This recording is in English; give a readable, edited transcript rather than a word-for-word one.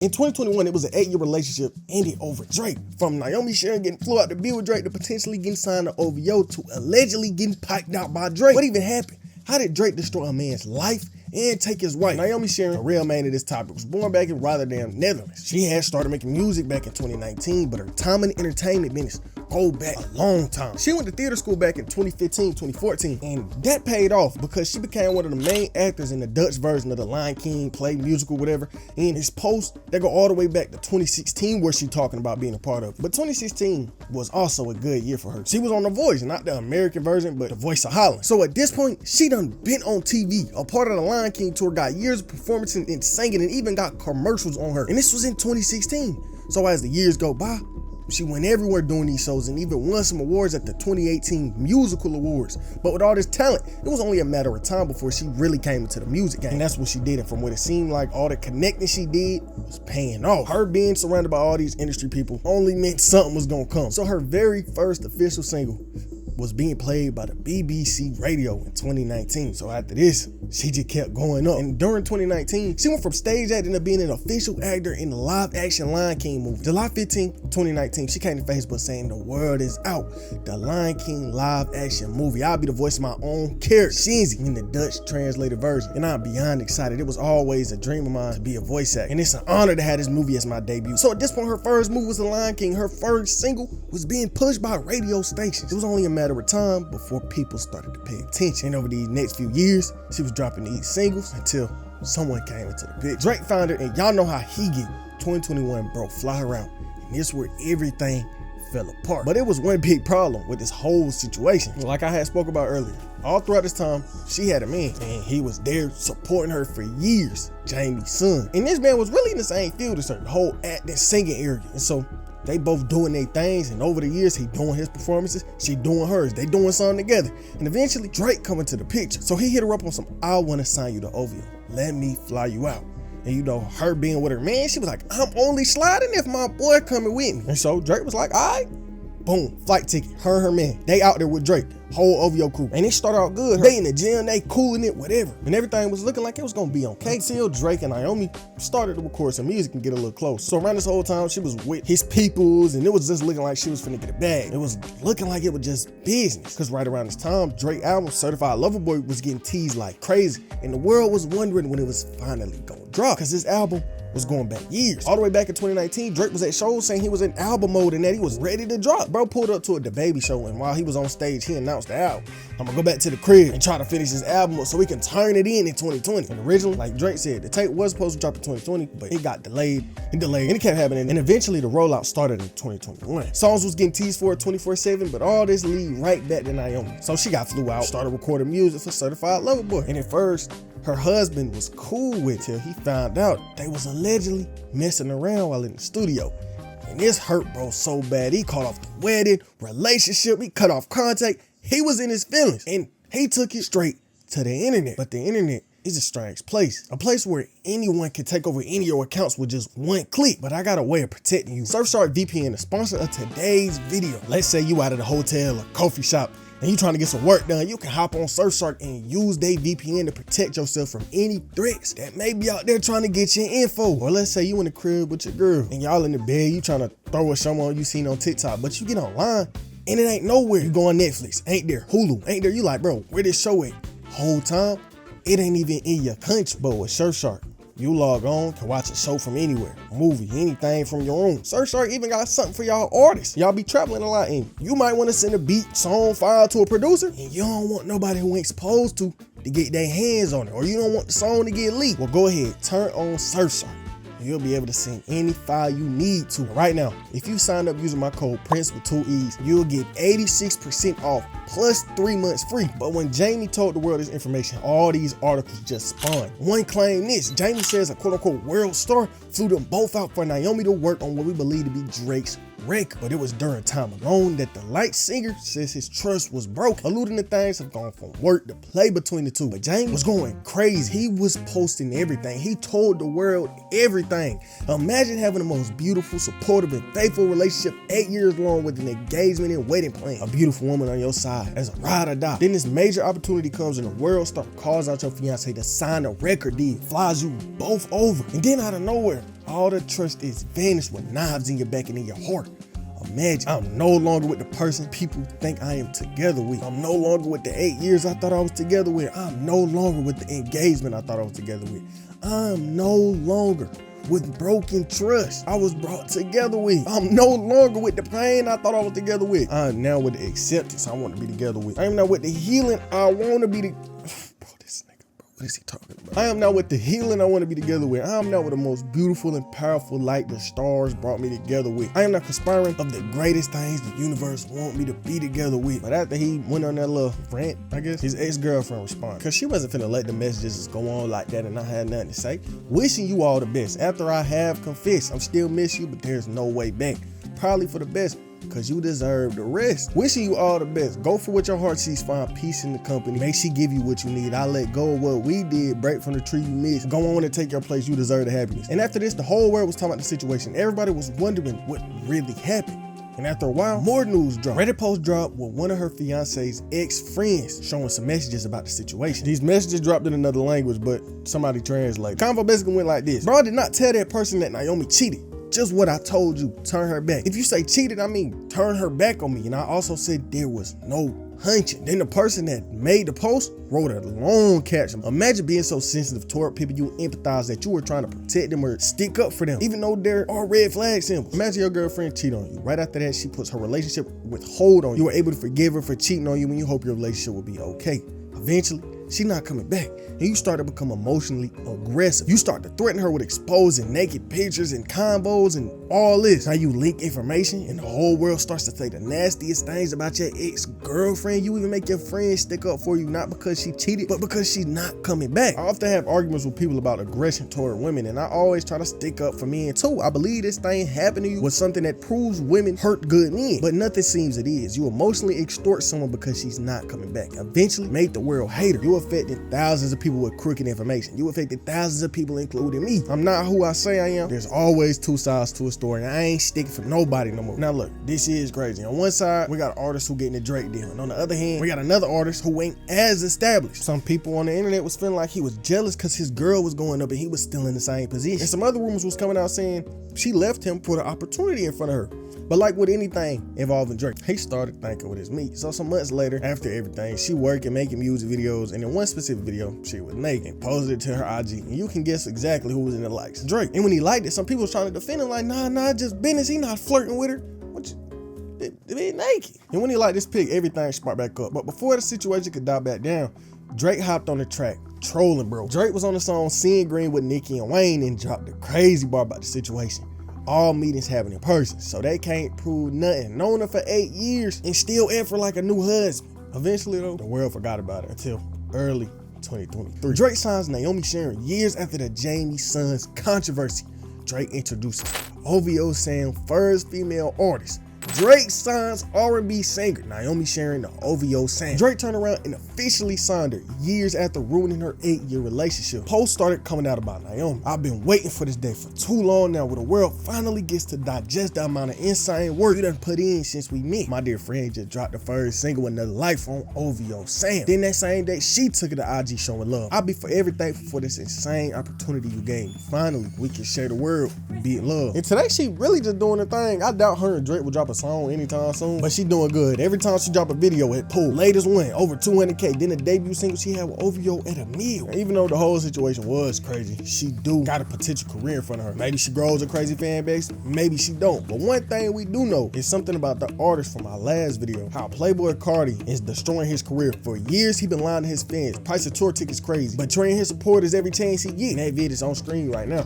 In 2021, it was an 8-year relationship ended over Drake. From Naomi Sharon getting flew out to be with Drake to potentially getting signed to OVO to allegedly getting piped out by Drake. What even happened? How did Drake destroy a man's life and take his wife? Naomi Sharon, a real man of this topic, was born back in Rotterdam, Netherlands. She had started making music back in 2019, but her time in the entertainment business go back a long time. She went to theater school back in 2015, 2014, and that paid off because she became one of the main actors in the Dutch version of the Lion King play, musical, whatever. And his posts, they go all the way back to 2016 where she talking about being a part of it. But 2016 was also a good year for her. She was on The Voice, not the American version, but The Voice of Holland. So at this point, she done been on TV, a part of the Lion King tour, got years of performance and singing, and even got commercials on her. And this was in 2016. So as the years go by, she went everywhere doing these shows and even won some awards at the 2018 Musical Awards. But with all this talent, it was only a matter of time before she really came into the music game. And that's what she did. And from what it seemed like, all the connecting she did was paying off. Her being surrounded by all these industry people only meant something was gonna come. So her very first official single was being played by the BBC radio in 2019. So after this, she just kept going up. And during 2019, she went from stage acting to being an official actor in the live action Lion King movie. July 15, 2019, she came to Facebook saying the word is out. The Lion King live action movie. I'll be the voice of my own character, Signee, in the Dutch translated version. And I'm beyond excited. It was always a dream of mine to be a voice actor. And it's an honor to have this movie as my debut. So at this point, her first movie was The Lion King. Her first single was being pushed by radio stations. It was only a matter of time before people started to pay attention. And over these next few years, she was dropping these singles until someone came into the picture. Drake found her, and y'all know how he get. 2021, bro, fly her out. And this is where everything fell apart. But it was one big problem with this whole situation. Like I had spoke about earlier, all throughout this time, she had a man, and he was there supporting her for years, Jamie's son. And this man was really in the same field as her, the whole acting, singing area. And so they both doing their things, and over the years, he doing his performances, she doing hers. They doing something together. And eventually, Drake coming to the picture. So he hit her up on some, I want to sign you to OVO. Let me fly you out. And you know, her being with her man, she was like, I'm only sliding if my boy coming with me. And so Drake was like, all right. Boom, flight ticket, her and her man. They out there with Drake, whole OVO crew. And it started out good. They in the gym, they cooling it, whatever. And everything was looking like it was gonna be okay. Until Drake and Naomi started to record some music and get a little close. So around this whole time, she was with his peoples, and it was just looking like she was finna get a bag. It was looking like it was just business. Cause right around this time, Drake album, Certified Lover Boy, was getting teased like crazy. And the world was wondering when it was finally gonna drop. Cause this album was going back years. All the way back in 2019, Drake was at shows saying he was in album mode and that he was ready to drop. Bro pulled up to a DaBaby show, and while he was on stage, he announced the album. I'm gonna go back to the crib and try to finish his album so we can turn it in 2020. And originally, like Drake said, the tape was supposed to drop in 2020, but it got delayed, and it kept happening. And eventually the rollout started in 2021. Songs was getting teased for it 24/7, but all this lead right back to Naomi. So she got flew out, started recording music for Certified Lover Boy. And at first, her husband was cool with till he found out they was allegedly messing around while in the studio. And this hurt bro so bad, he cut off the wedding, relationship, he cut off contact. He was in his feelings, and he took it straight to the internet. But the internet is a strange place, a place where anyone can take over any of your accounts with just one click. But I got a way of protecting you. Surfshark VPN, the sponsor of today's video. Let's say you out of the hotel or coffee shop and you trying to get some work done, you can hop on Surfshark and use their VPN to protect yourself from any threats that may be out there trying to get your info. Or let's say you in the crib with your girl and y'all in the bed, you trying to throw a show on you seen on TikTok, but you get online and it ain't nowhere. You go on Netflix, ain't there. Hulu, ain't there. You like, bro, where this show at? Whole time, it ain't even in your country. But with Surfshark, you log on, can watch a show from anywhere, movie, anything from your own. Surfshark even got something for y'all artists. Y'all be traveling a lot, and you might want to send a beat, song, file to a producer, and you don't want nobody who ain't supposed to get their hands on it, or you don't want the song to get leaked. Well, go ahead, turn on Surfshark. You'll be able to send any file you need to. Right now, if you sign up using my code Prince with 2 E's, you'll get 86% off plus 3 months free. But when Jamie told the world this information, all these articles just spawned. One claimed this. Jamie says a quote-unquote world star flew them both out for Naomi to work on what we believe to be Drake's record. But it was during time alone that the light singer says his trust was broken, alluding to things have gone from work to play between the two. But Jamie was going crazy. He was posting everything. He told the world everything. Imagine having the most beautiful, supportive, and faithful relationship 8 years long with an engagement and wedding plan. A beautiful woman on your side as a ride or die. Then this major opportunity comes and the world calls out your fiance to sign a record deal, flies you both over, and then out of nowhere, all the trust is vanished with knives in your back and in your heart. Imagine, I'm no longer with the person people think I am together with. I'm no longer with the 8 years I thought I was together with. I'm no longer with the engagement I thought I was together with. I'm no longer with broken trust I was brought together with. I'm no longer with the pain I thought I was together with. I'm now with the acceptance I want to be together with. I am now with the healing I want to be Bro, this nigga, bro, what is he talking about? I am now with the healing I want to be together with. I am now with the most beautiful and powerful light the stars brought me together with. I am now conspiring of the greatest things the universe want me to be together with. But after he went on that little rant, I guess, his ex-girlfriend responded. Because she wasn't finna let the messages just go on like that and I had nothing to say. Wishing you all the best. After I have confessed, I'm still miss you, but there's no way back. Probably for the best, because you deserve the rest. Wishing you all the best. Go for what your heart sees, find peace in the company. May she give you what you need. I let go of what we did, break from the tree you missed. Go on and take your place, you deserve the happiness. And after this, the whole world was talking about the situation. Everybody was wondering what really happened. And after a while, more news dropped. Reddit post dropped with one of her fiance's ex-friends showing some messages about the situation. These messages dropped in another language, but somebody translated. Convo basically went like this. Bro, I did not tell that person that Naomi cheated. Just what I told you, turn her back. If you say cheated, I mean turn her back on me. And I also said there was no hunching. Then the person that made the post wrote a long caption. Imagine being so sensitive toward people you empathize that you were trying to protect them or stick up for them, even though there are red flag symbols. Imagine your girlfriend cheat on you. Right after that, she puts her relationship with hold on you. You were able to forgive her for cheating on you when you hope your relationship will be okay. Eventually, she's not coming back. And you start to become emotionally aggressive. You start to threaten her with exposing naked pictures and combos and all this. Now you leak information and the whole world starts to say the nastiest things about your ex-girlfriend. You even make your friends stick up for you, not because she cheated, but because she's not coming back. I often have arguments with people about aggression toward women, and I always try to stick up for men too. I believe this thing happened to you was something that proves women hurt good men, but nothing seems it is. You emotionally extort someone because she's not coming back. Eventually made the world hate her. You affected thousands of people with crooked information. You affected thousands of people, including me. I'm not who I say I am. There's always two sides to a story, and I ain't sticking for nobody no more. Now look, this is crazy. On one side, we got artists who getting the Drake deal, and on the other hand, we got another artist who ain't as established. Some people on the internet was feeling like he was jealous because his girl was going up and he was still in the same position. And some other rumors was coming out saying she left him for the opportunity in front of her. But like with anything involving Drake, he started thinking with his meat. So some months later, after everything, she working, making music videos, and in one specific video, she was naked and posted it to her IG. And you can guess exactly who was in the likes. Drake. And when he liked it, some people was trying to defend him like, nah, just business. He not flirting with her. Be naked. And when he liked this pic, everything sparked back up. But before the situation could die back down, Drake hopped on the track, trolling, bro. Drake was on the song Seeing Green with Nicki and Wayne and dropped a crazy bar about the situation. All meetings happen in person, so they can't prove nothing. Known her for 8 years and still effort like a new husband. Eventually though, the world forgot about it until early 2023. Drake signs Naomi Sharon years after the Jamie Sons controversy. Drake introduces OVO saying first female artist. Drake signs R&B singer Naomi Sharon to OVO saying. Drake turned around and officially signed her years after ruining her 8-year relationship. Posts started coming out about Naomi. I've been waiting for this day for too long now, where the world finally gets to digest the amount of insane work you done put in since we met. My dear friend just dropped the first single Another Life on OVO saying. Then that same day, she took it to IG showing love. I'll be forever thankful for this insane opportunity you gave me. Finally, we can share the world and be in love. And today she really just doing the thing. I doubt her and Drake will drop a song anytime soon, but she doing good. Every time she drop a video at pool, latest one over 200K. Then the debut single she had with OVO at a meal. And even though the whole situation was crazy, she do got a potential career in front of her. Maybe she grows a crazy fan base, maybe she don't. But one thing we do know is something about the artist from my last video, how Playboy Cardi is destroying his career. For years he been lying to his fans. Price of tour tickets crazy, betraying his supporters every chance he get. And that vid is on screen right now.